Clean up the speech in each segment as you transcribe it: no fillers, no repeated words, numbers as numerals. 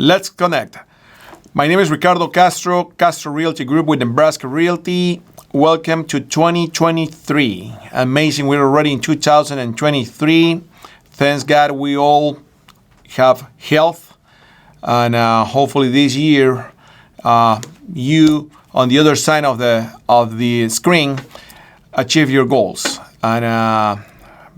Let's connect. My name is Ricardo Castro, Castro Realty Group with Nebraska Realty. Welcome to 2023. Amazing, we're already in 2023. Thanks God we all have health. And hopefully this year, you on the other side of the screen achieve your goals. And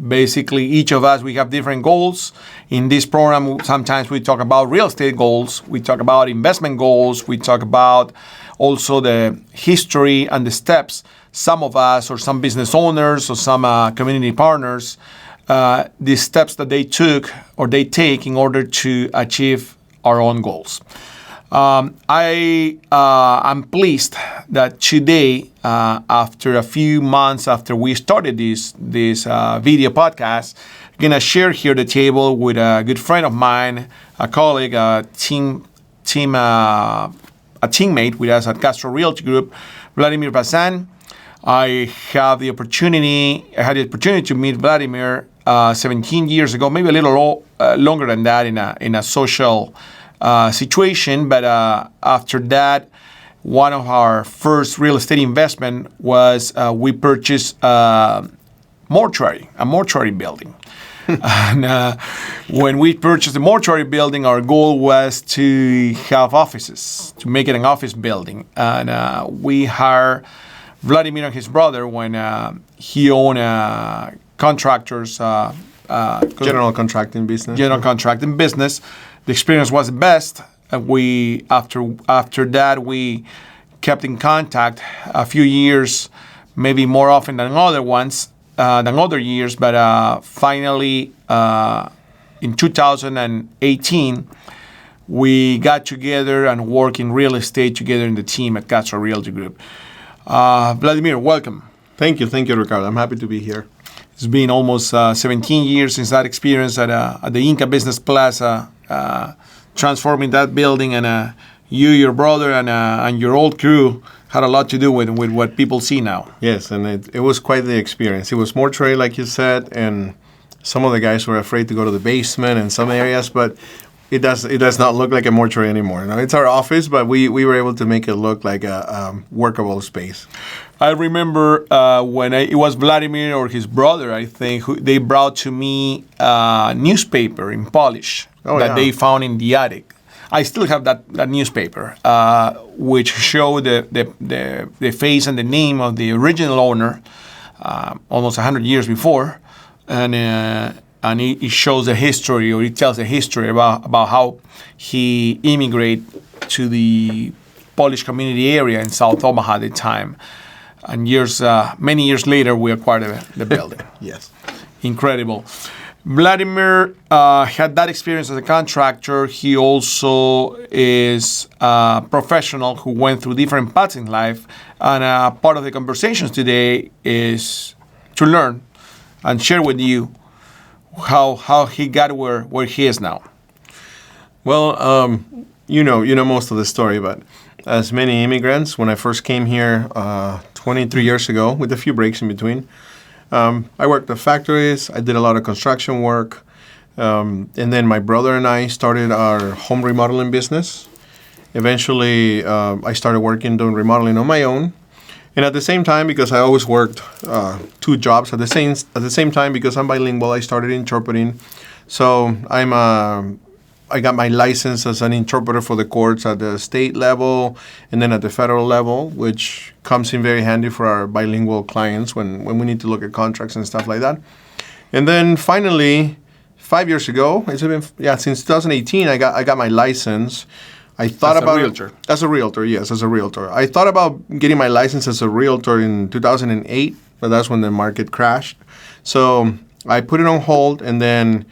basically, each of us, we have different goals. In this program, sometimes we talk about real estate goals, we talk about investment goals, we talk about also the history and the steps some of us or some business owners or some community partners, the steps that they took or they take in order to achieve our own goals. I'm pleased that today, after a few months after we started this video podcast, I'm gonna share here the table with a good friend of mine, a colleague, a teammate with us at Castro Realty Group, Vladimir Bazan. I had the opportunity to meet Vladimir 17 years ago, maybe a little longer than that, in a social situation, but after that, one of our first real estate investment was we purchased a mortuary building. And when we purchased the mortuary building, our goal was to have offices, to make it an office building. And we hired Vladimir and his brother when he owned contractors. General contracting business. The experience was the best. We after that we kept in contact a few years, maybe more often than other years. But finally, in 2018, we got together and worked in real estate together in the team at Castro Realty Group. Vladimir, welcome. Thank you, Ricardo. I'm happy to be here. It's been almost 17 years since that experience at the Inca Business Plaza, transforming that building, and you, your brother, and your old crew had a lot to do with what people see now. Yes, and it was quite the experience. It was mortuary, like you said, and some of the guys were afraid to go to the basement in some areas, but it does not look like a mortuary anymore. Now, it's our office, but we were able to make it look like a workable space. I remember when it was Vladimir or his brother, I think, who they brought to me a newspaper in Polish they found in the attic. I still have that newspaper, which showed the face and the name of the original owner, almost 100 years before, and it shows the history, or it tells the history about how he immigrated to the Polish community area in South Omaha at the time. And many years later, we acquired the building. Yes. Incredible. Vladimir had that experience as a contractor. He also is a professional who went through different paths in life. And part of the conversations today is to learn and share with you how he got where he is now. Well, you know most of the story, but as many immigrants, when I first came here 23 years ago, with a few breaks in between, I worked at factories. I did a lot of construction work. And then my brother and I started our home remodeling business. Eventually, I started doing remodeling on my own. And at the same time, because I always worked two jobs at the same time, because I'm bilingual, I started interpreting. So I got my license as an interpreter for the courts at the state level and then at the federal level, which comes in very handy for our bilingual clients when we need to look at contracts and stuff like that. And then finally, 5 years ago, since 2018, I got my license. I thought as a realtor. As a realtor, yes, as a realtor. I thought about getting my license as a realtor in 2008, but that's when the market crashed. So I put it on hold, and then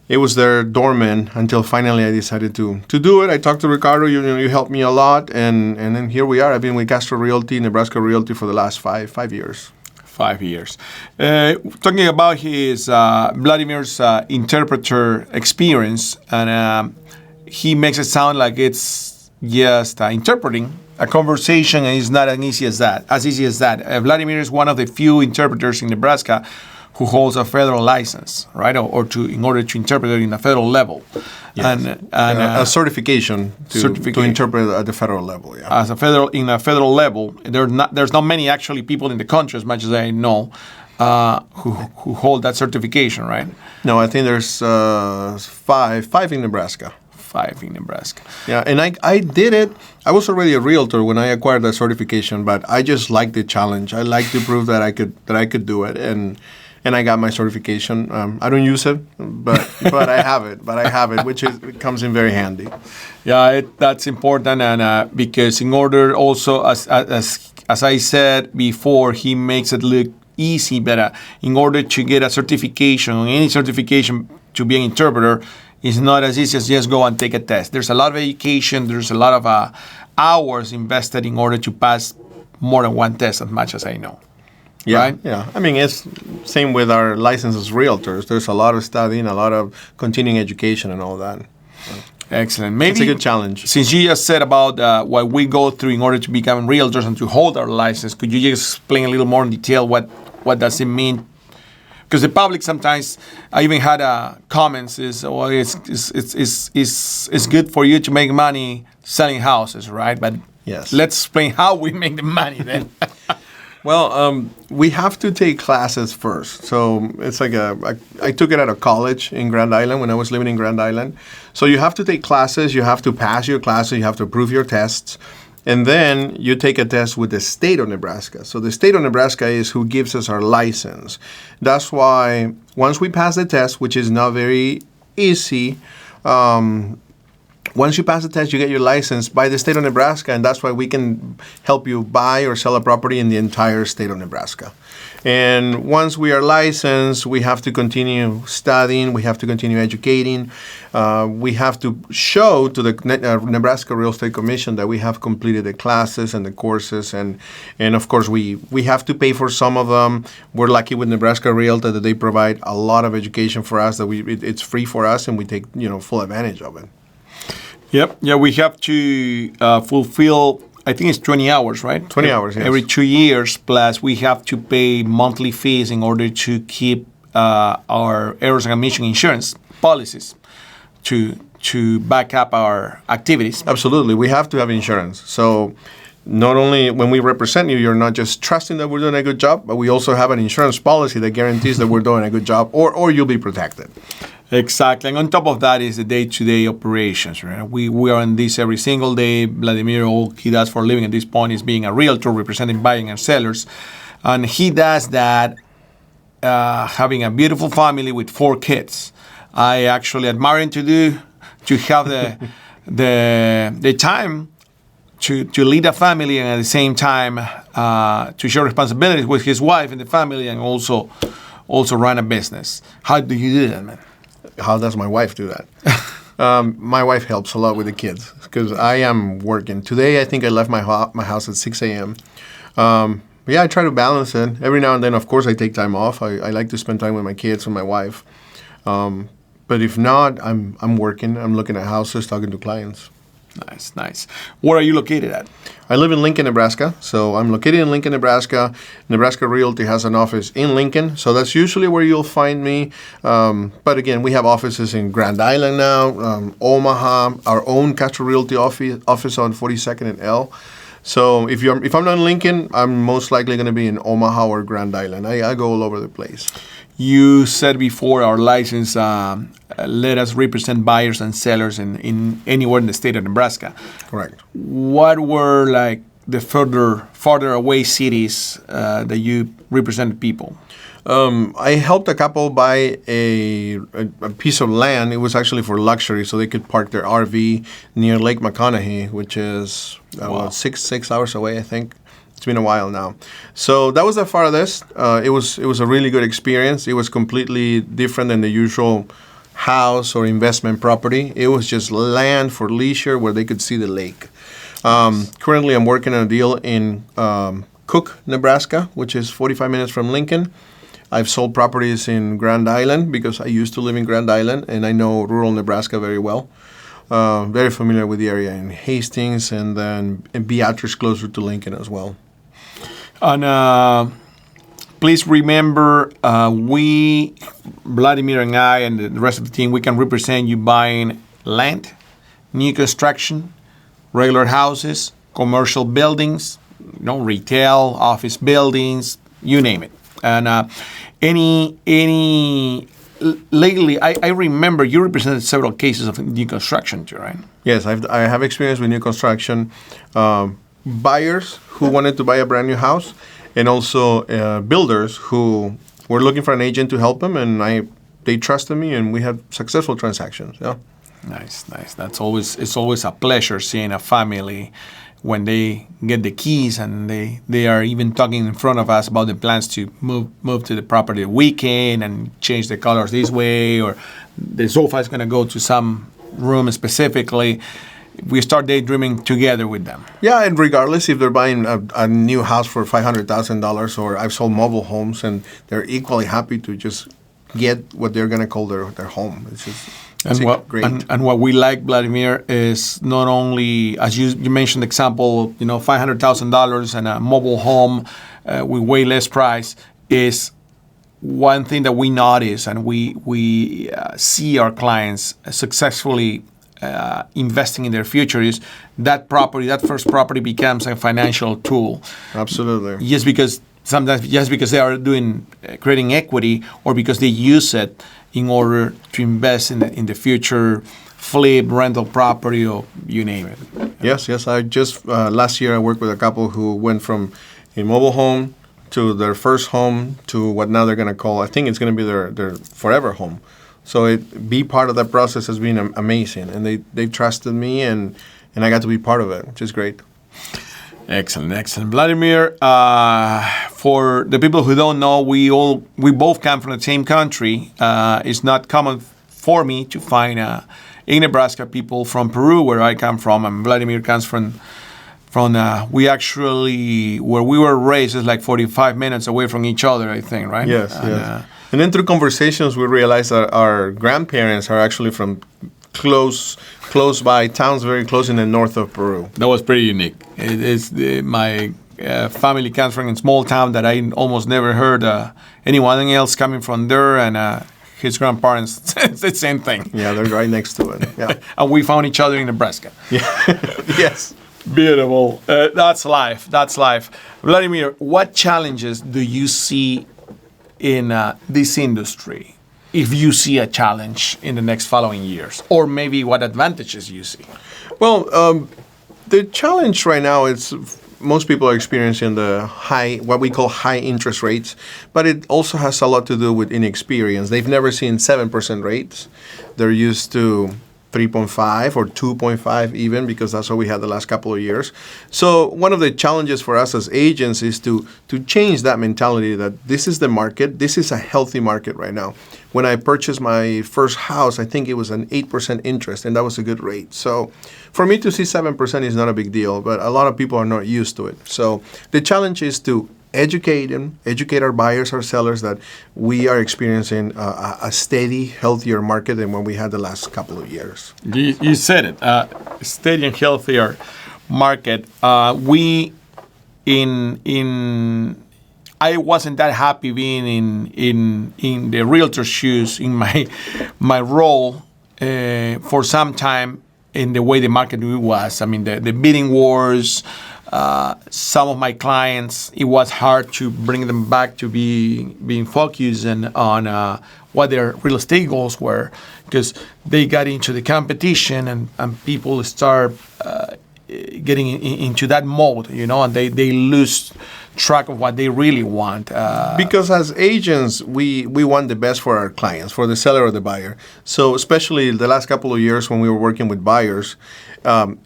it was there dormant until finally I decided to do it. I talked to Ricardo. You helped me a lot, and then here we are. I've been with Castro Realty, Nebraska Realty for the last five years. 5 years. Talking about his Vladimir's interpreter experience, and he makes it sound like it's just interpreting a conversation, and it's not as easy as that. Vladimir is one of the few interpreters in Nebraska who holds a federal license, right, or in order to interpret it in a federal level, Yes. A certification to interpret at the federal level. Yeah. As a federal level, there's not many actually people in the country, as much as I know, who hold that certification, right? No, I think there's five in Nebraska. 5 in Nebraska. Yeah, and I did it. I was already a realtor when I acquired that certification, but I just liked the challenge. I liked to prove that I could do it, and I got my certification. I don't use it, but I have it. Which it comes in very handy. Yeah, that's important, and because in order also, as I said before, he makes it look easy, but in order to get a certification, any certification to be an interpreter, it's not as easy as just go and take a test. There's a lot of education. There's a lot of hours invested in order to pass more than one test, as much as I know. Yeah, right? Yeah. I mean, it's same with our license as realtors. There's a lot of studying, a lot of continuing education and all that. Excellent. Maybe it's a good challenge. Since you just said about what we go through in order to become realtors and to hold our license, could you just explain a little more in detail what does it mean? Because the public sometimes, I even had comments is, well, it's good for you to make money selling houses, right? But yes, let's explain how we make the money then. Well, we have to take classes first. So it's like I took it out of college in Grand Island when I was living in Grand Island. So you have to take classes, you have to pass your classes, you have to prove your tests. And then you take a test with the state of Nebraska. So the state of Nebraska is who gives us our license. That's why once we pass the test, which is not very easy, once you pass the test, you get your license by the state of Nebraska, and that's why we can help you buy or sell a property in the entire state of Nebraska. And once we are licensed, we have to continue studying, we have to continue educating, we have to show to the Nebraska Real Estate Commission that we have completed the classes and the courses, and of course we have to pay for some of them. We're lucky with Nebraska Realtor that they provide a lot of education for us, that it's free for us, and we take full advantage of it. Yep. Yeah, we have to fulfill, I think it's 20 hours, right? 20 hours, yes. Every 2 years, plus we have to pay monthly fees in order to keep our errors and omission insurance policies to back up our activities. Absolutely. We have to have insurance. So not only when we represent you, you're not just trusting that we're doing a good job, but we also have an insurance policy that guarantees that we're doing a good job, or you'll be protected. Exactly. And on top of that is the day-to-day operations, right? We are in this every single day. Vladimir, all he does for a living at this point is being a realtor, representing buying and sellers. And he does that having a beautiful family with 4 kids. I actually admire him to have the time to lead a family, and at the same time to share responsibilities with his wife and the family, and also run a business. How do you do that, man? How does my wife do that? My wife helps a lot with the kids because I am working. Today, I think I left my house at 6 a.m. Yeah, I try to balance it. Every now and then, of course, I take time off. I like to spend time with my kids and my wife. But if not, I'm working. I'm looking at houses, talking to clients. Nice. Where are you located at? I live in Lincoln, Nebraska. So I'm located in Lincoln, Nebraska. Nebraska Realty has an office in Lincoln. So that's usually where you'll find me. But again, we have offices in Grand Island now, Omaha, our own Castro Realty office on 42nd and L. So if I'm not in Lincoln, I'm most likely going to be in Omaha or Grand Island. I go all over the place. You said before our license let us represent buyers and sellers in anywhere in the state of Nebraska. Correct. What were like the farther away cities that you represented people? I helped a couple buy a piece of land. It was actually for luxury, so they could park their RV near Lake McConaughey, which is Wow. 6 hours away, I think. It's been a while now. So that was the farthest. It was a really good experience. It was completely different than the usual house or investment property. It was just land for leisure where they could see the lake. Currently, I'm working on a deal in Cook, Nebraska, which is 45 minutes from Lincoln. I've sold properties in Grand Island because I used to live in Grand Island, and I know rural Nebraska very well. Very familiar with the area in Hastings, and then in Beatrice, closer to Lincoln as well. And please remember, Vladimir and I and the rest of the team, we can represent you buying land, new construction, regular houses, commercial buildings, retail, office buildings, you name it. And lately, I remember you represented several cases of new construction too, right? Yes, I have experience with new construction, buyers who wanted to buy a brand new house, and also builders who were looking for an agent to help them, and they trusted me, and we had successful transactions. Yeah. Nice. It's always a pleasure seeing a family when they get the keys and they are even talking in front of us about the plans to move to the property the weekend and change the colors this way, or the sofa is going to go to some room specifically. We start daydreaming together with them. Yeah, and regardless if they're buying a new house for $500,000, or I've sold mobile homes, and they're equally happy to just get what they're going to call their home. It's just great. And what we like, Vladimir, is not only, as you mentioned, example, $500,000 and a mobile home with way less price is one thing that we notice, and we see our clients successfully investing in their future, is that first property becomes a financial tool. Absolutely. Sometimes just because they are creating equity, or because they use it in order to invest in the future, flip, rental property, or you name it. Yes. I just last year I worked with a couple who went from a mobile home to their first home to what now they're going to call, I think it's going to be their forever home. So be part of that process has been amazing, and they trusted me, and I got to be part of it, which is great. Excellent. Vladimir, for the people who don't know, we both come from the same country. It's not common for me to find in Nebraska people from Peru, where I come from, and Vladimir comes from where we were raised is like 45 minutes away from each other, I think, right? Yes. And then through conversations, we realized that our grandparents are actually from close by towns very close in the north of Peru. That was pretty unique. My family comes from a small town that I almost never heard anyone else coming from there, and his grandparents, it's the same thing. Yeah, they're right next to it. Yeah. And we found each other in Nebraska. Yeah. Yes. Beautiful. That's life. Vladimir, what challenges do you see in this industry, if you see a challenge in the next following years, or maybe what advantages you see? Well, the challenge right now is most people are experiencing what we call high interest rates, but it also has a lot to do with inexperience. They've never seen 7% rates. They're used to 3.5 or 2.5 even, because that's what we had the last couple of years. So one of the challenges for us as agents is to change that mentality that this is the market. This is a healthy market right now. When I purchased my first house, I think it was an 8% interest, and that was a good rate. So for me to see 7% is not a big deal, but a lot of people are not used to it. So the challenge is to educate our buyers, our sellers, that we are experiencing a steady, healthier market than what we had the last couple of years. You said it, steady and healthier market. I wasn't that happy being in the realtor shoes in my role for some time in the way the market was. I mean, the bidding wars. Some of my clients, it was hard to bring them back to being focused on what their real estate goals were, because they got into the competition and people start getting into that mode, and they lose track of what they really want. Because as agents, we want the best for our clients, for the seller or the buyer. So especially the last couple of years when we were working with buyers,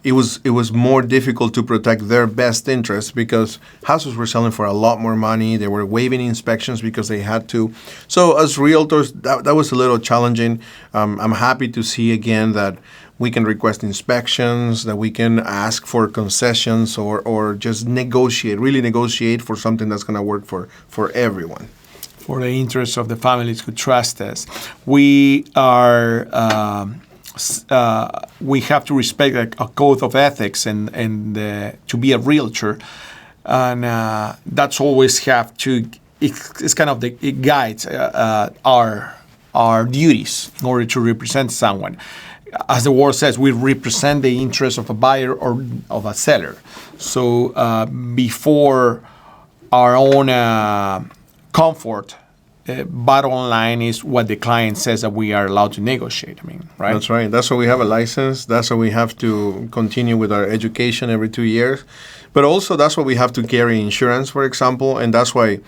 it was more difficult to protect their best interest, because houses were selling for a lot more money. They were waiving inspections because they had to. So as realtors, that was a little challenging. I'm happy to see again that we can request inspections, that we can ask for concessions, or just really negotiate for something that's going to work for everyone. For the interests of the families who trust us. We are... we have to respect a code of ethics and to be a realtor, and that's always have to it's kind of it guides our duties in order to represent someone. As the word says, we represent the interest of a buyer or of a seller. So before our own comfort, bottom line is what the client says that we are allowed to negotiate. I mean, right? That's right. That's why we have a license. That's why we have to continue with our education every 2 years. But also that's why we have to carry insurance, for example, and that's why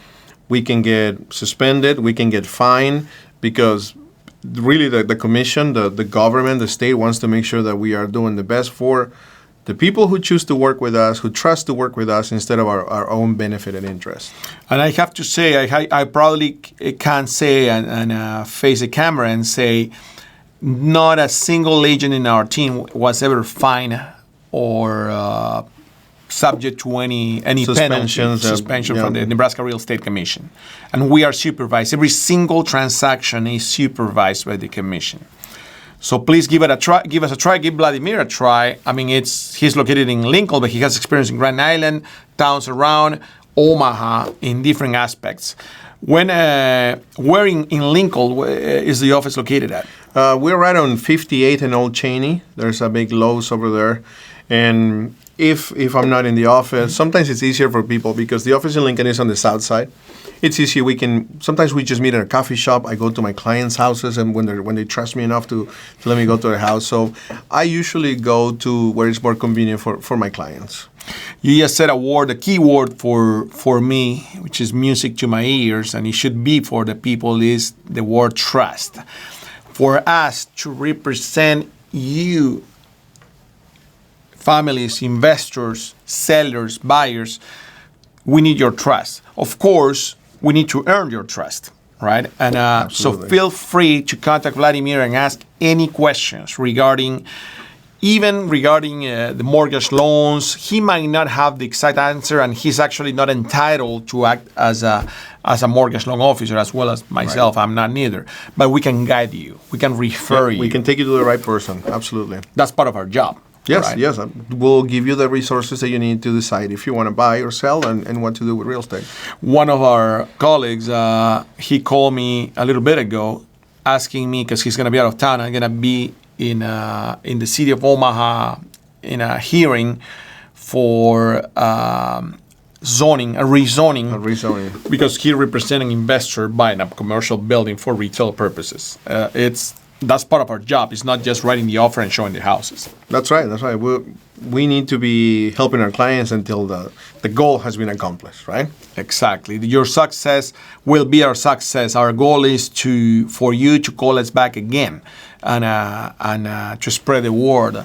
we can get suspended, we can get fined, because really the commission, the government, the state wants to make sure that we are doing the best for the people who choose to work with us, who trust to work with us instead of our own benefit and interest. And I have to say, I probably can say and face the camera and say, not a single agent in our team was ever fined or subject to any suspension from the Nebraska Real Estate Commission. And we are supervised. Every single transaction is supervised by the commission. So please give it a try. Give us a try. Give Vladimir a try. I mean, he's located in Lincoln, but he has experience in Grand Island, towns around Omaha in different aspects. Where in Lincoln is the office located at? We're right on 58 and Old Cheney. There's a big Lowe's over there, and if I'm not in the office, sometimes it's easier for people because the office in Lincoln is on the south side. It's easy. Sometimes we just meet at a coffee shop. I go to my clients' houses, and when they trust me enough to let me go to their house. So I usually go to where it's more convenient for my clients. You just said a key word for me, which is music to my ears, and it should be for the people, is the word trust. For us to represent you, families, investors, sellers, buyers, we need your trust. Of course, we need to earn your trust, right? And so feel free to contact Vladimir and ask any questions regarding the mortgage loans. He might not have the exact answer, and he's actually not entitled to act as a mortgage loan officer, as well as myself. Right. I'm not neither. But we can guide you. We can refer you. We can take you to the right person. Absolutely. That's part of our job. Yes, right? Yes. We'll give you the resources that you need to decide if you want to buy or sell and what to do with real estate. One of our colleagues, he called me a little bit ago asking me, because he's going to be out of town, I'm going to be in the city of Omaha in a hearing for rezoning, because he represents an investor buying a commercial building for retail purposes. That's part of our job. It's not just writing the offer and showing the houses. That's right. We need to be helping our clients until the goal has been accomplished, right? Exactly. Your success will be our success. Our goal is for you to call us back again and to spread the word.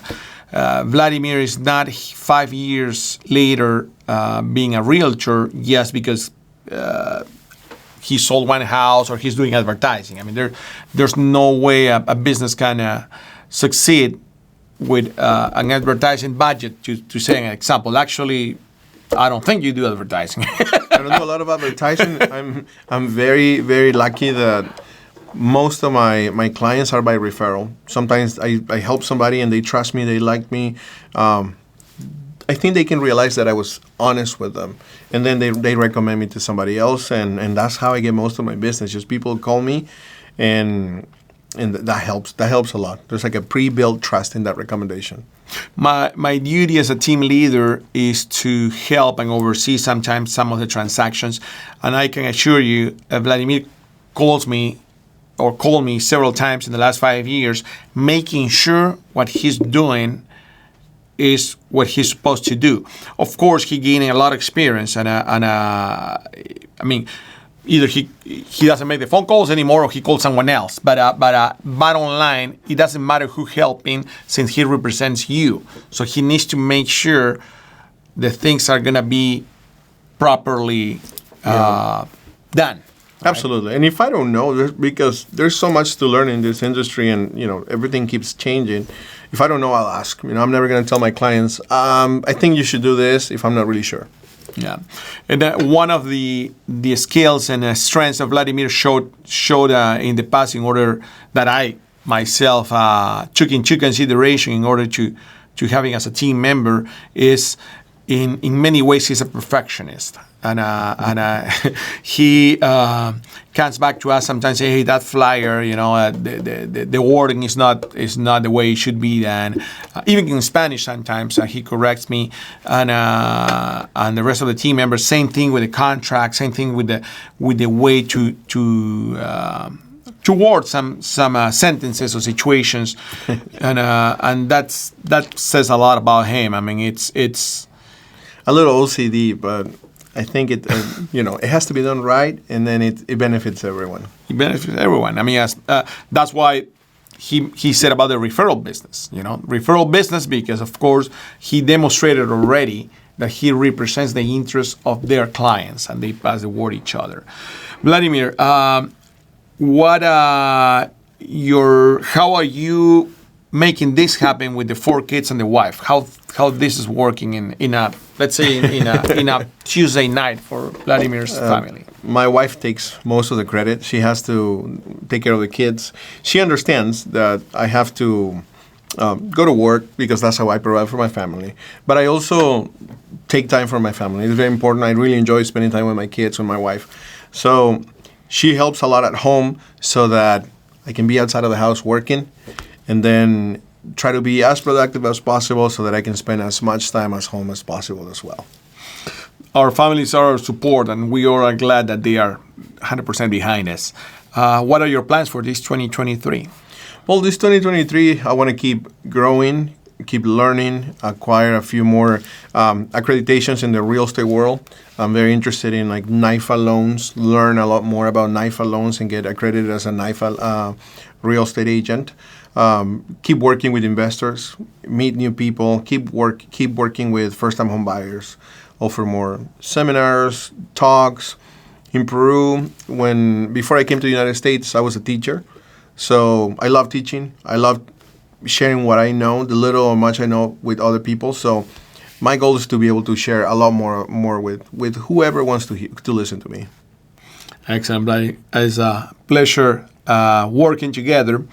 Vladimir is not 5 years later being a realtor just because he sold one house or he's doing advertising. I mean, there's no way a business can succeed with an advertising budget, to say an example. Actually, I don't think you do advertising. I don't do a lot of advertising. I'm very, very lucky that most of my clients are by referral. Sometimes I help somebody and they trust me, they like me. I think they can realize that I was honest with them, and then they recommend me to somebody else, and that's how I get most of my business. Just people call me, and that helps. That helps a lot. There's like a pre-built trust in that recommendation. My duty as a team leader is to help and oversee sometimes some of the transactions, and I can assure you, Vladimir called me several times in the last 5 years, making sure what he's doing is what he's supposed to do. Of course, he gaining a lot of experience, and I mean, either he doesn't make the phone calls anymore or he calls someone else. But bottom line, it doesn't matter who helped him since he represents you. So he needs to make sure the things are gonna be properly done. Absolutely. Right? And if I don't know, because there's so much to learn in this industry, and everything keeps changing. If I don't know, I'll ask. I'm never going to tell my clients, I think you should do this, if I'm not really sure. Yeah. And one of the skills and strengths of Vladimir showed in the past, in order that I myself took into consideration in order to having as a team member, is in many ways, he's a perfectionist. And he comes back to us sometimes, say, "Hey, that flyer, the wording is not the way it should be." And even in Spanish, sometimes he corrects me, and the rest of the team members. Same thing with the contract. Same thing with the way to word some sentences or situations, and that says a lot about him. I mean, it's a little OCD, but I think it has to be done right, and then it benefits everyone. It benefits everyone. I mean, that's why he said about the referral business. Referral business, because of course he demonstrated already that he represents the interests of their clients, and they pass the word each other. Vladimir, how are you making this happen with the 4 kids and the wife? How this is working in a, let's say, in a Tuesday night for Vladimir's family? My wife takes most of the credit. She has to take care of the kids. She understands that I have to go to work because that's how I provide for my family. But I also take time for my family. It's very important. I really enjoy spending time with my kids, with my wife. So she helps a lot at home so that I can be outside of the house working, and then try to be as productive as possible so that I can spend as much time at home as possible as well. Our families are our support, and we are glad that they are 100% behind us. What are your plans for this 2023? Well, this 2023, I want to keep growing, keep learning, acquire a few more accreditations in the real estate world. I'm very interested in like NIFA loans, learn a lot more about NIFA loans and get accredited as a NIFA real estate agent. Keep working with investors, meet new people, keep working with first-time home buyers, offer more seminars, talks. In Peru, before I came to the United States, I was a teacher. So I love teaching. I love sharing what I know, the little or much I know, with other people. So my goal is to be able to share a lot more with whoever wants to listen to me. Excellent, buddy. It's a pleasure working together,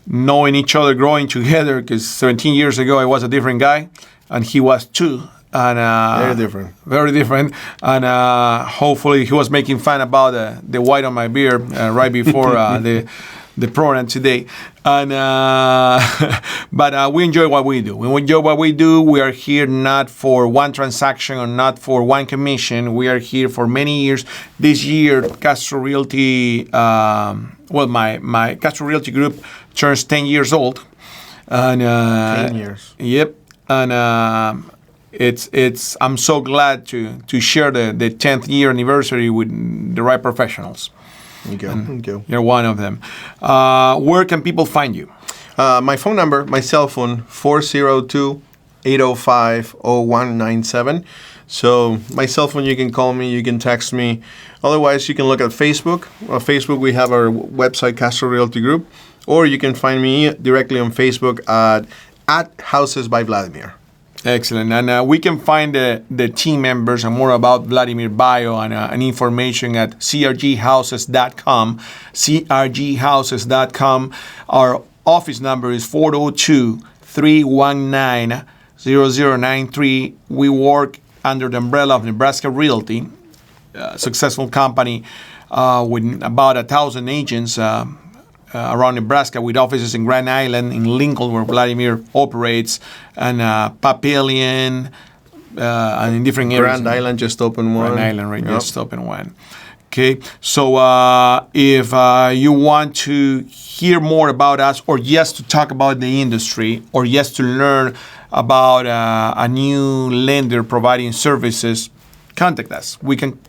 knowing each other, growing together, because 17 years ago I was a different guy and he was too. And very different. And hopefully he was making fun about the white on my beard right before the program today. And but we enjoy what we do. We enjoy what we do. We are here not for one transaction or not for one commission. We are here for many years. This year, Castro Realty, my Castro Realty Group turns 10 years old. And 10 years. Yep. And I'm so glad to share the 10th year anniversary with the right professionals. Thank you. You're one of them. Where can people find you? My phone number, my cell phone, 402-805-0197. So my cell phone, you can call me, you can text me. Otherwise, you can look at Facebook. On Facebook, we have our website, Castro Realty Group. Or you can find me directly on Facebook at Houses by Vladimir. Excellent. And we can find the team members and more about Vladimir bio and information at crghouses.com. crghouses.com. Our office number is 402-319-0093. We work under the umbrella of Nebraska Realty, a successful company with about 1,000 agents around Nebraska, with offices in Grand Island, in Lincoln, where Vladimir operates, and Papillion, and in different areas. Grand Island just opened one. Grand Island, just opened one. Okay, so if you want to hear more about us, or just to talk about the industry, or just to learn about a new lender providing services, contact us. We can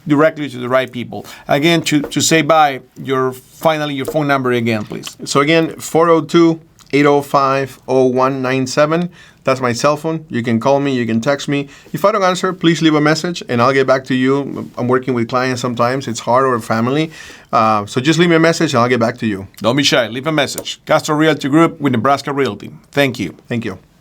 directly to the right people. Again, to say bye, your phone number again, please. So again, 402-805-0197. That's my cell phone. You can call me, you can text me. If I don't answer, please leave a message and I'll get back to you. I'm working with clients sometimes. It's hard, or family. So just leave me a message and I'll get back to you. Don't be shy. Leave a message. Castro Realty Group with Nebraska Realty. Thank you. Thank you.